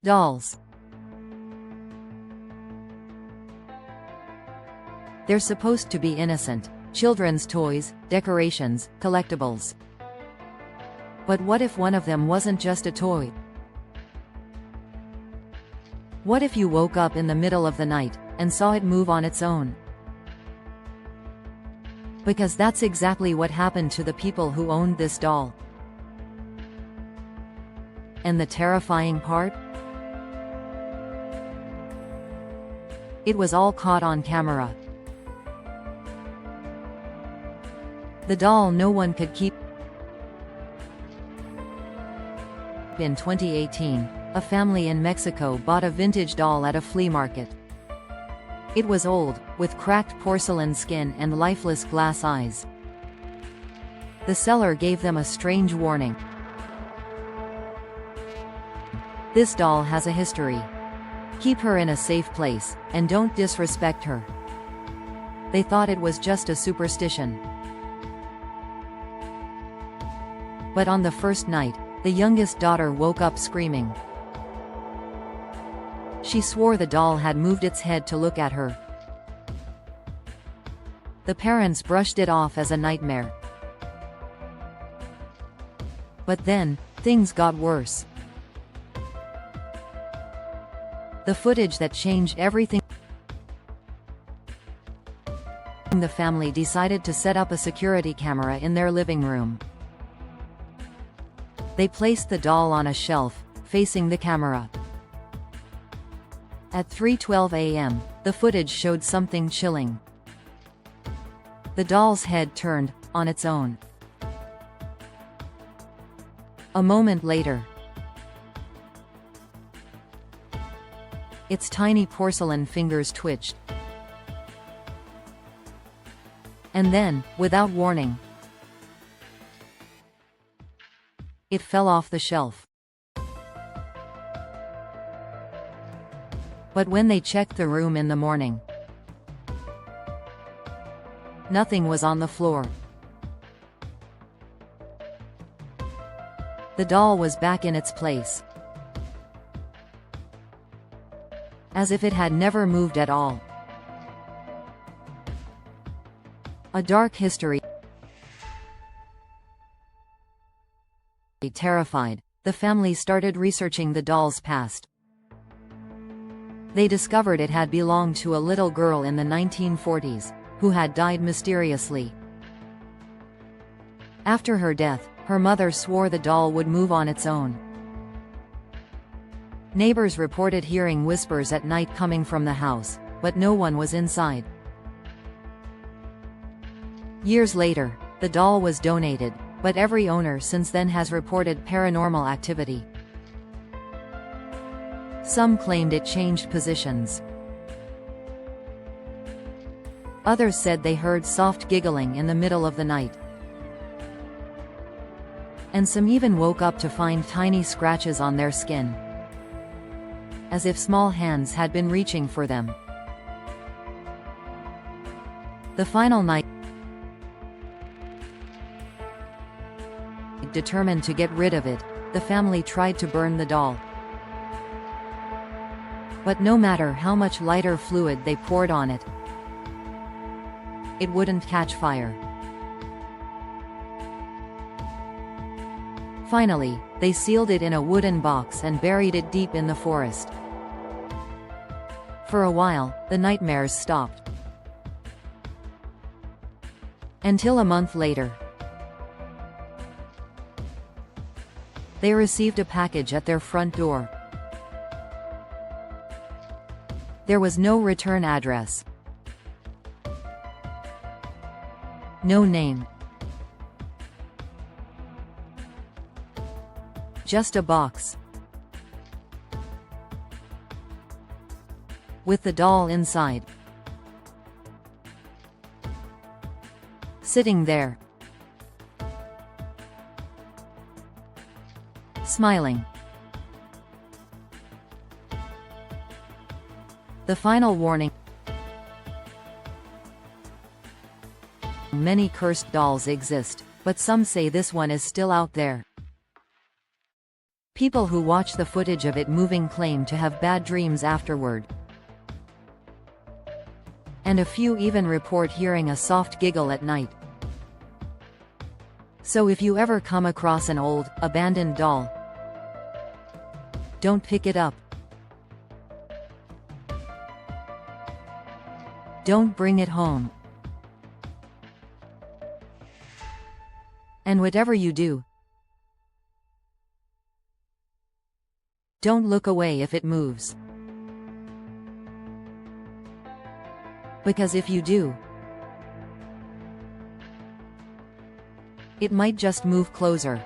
Dolls. They're supposed to be innocent, children's toys, decorations, collectibles. But what if one of them wasn't just a toy? What if you woke up in the middle of the night and saw it move on its own? Because that's exactly what happened to the people who owned this doll. And the terrifying part? It was all caught on camera. The doll no one could keep. In 2018, a family in Mexico bought a vintage doll at a flea market. It was old, with cracked porcelain skin and lifeless glass eyes. The seller gave them a strange warning. This doll has a history. Keep her in a safe place, and don't disrespect her. They thought it was just a superstition. But on the first night, the youngest daughter woke up screaming. She swore the doll had moved its head to look at her. The parents brushed it off as a nightmare. But then, things got worse. The footage that changed everything. The family decided to set up a security camera in their living room. They placed the doll on a shelf, facing the camera. At 3:12 a.m., the footage showed something chilling. The doll's head turned, on its own. A moment later, its tiny porcelain fingers twitched. And then, without warning, it fell off the shelf. But when they checked the room in the morning, nothing was on the floor. The doll was back in its place, as if it had never moved at all. A dark history. Terrified, the family started researching the doll's past. They discovered it had belonged to a little girl in the 1940s, who had died mysteriously. After her death, her mother swore the doll would move on its own. Neighbors reported hearing whispers at night coming from the house, but no one was inside. Years later, the doll was donated, but every owner since then has reported paranormal activity. Some claimed it changed positions. Others said they heard soft giggling in the middle of the night. And some even woke up to find tiny scratches on their skin, as if small hands had been reaching for them. The final night, determined to get rid of it, the family tried to burn the doll. But no matter how much lighter fluid they poured on it, it wouldn't catch fire. Finally, they sealed it in a wooden box and buried it deep in the forest. For a while, the nightmares stopped. Until a month later, they received a package at their front door. There was no return address, no name, just a box with the doll inside, sitting there, smiling. The final warning. Many cursed dolls exist, but some say this one is still out there. People who watch the footage of it moving claim to have bad dreams afterward. And a few even report hearing a soft giggle at night. So if you ever come across an old, abandoned doll, don't pick it up. Don't bring it home. And whatever you do, don't look away if it moves. Because if you do, it might just move closer.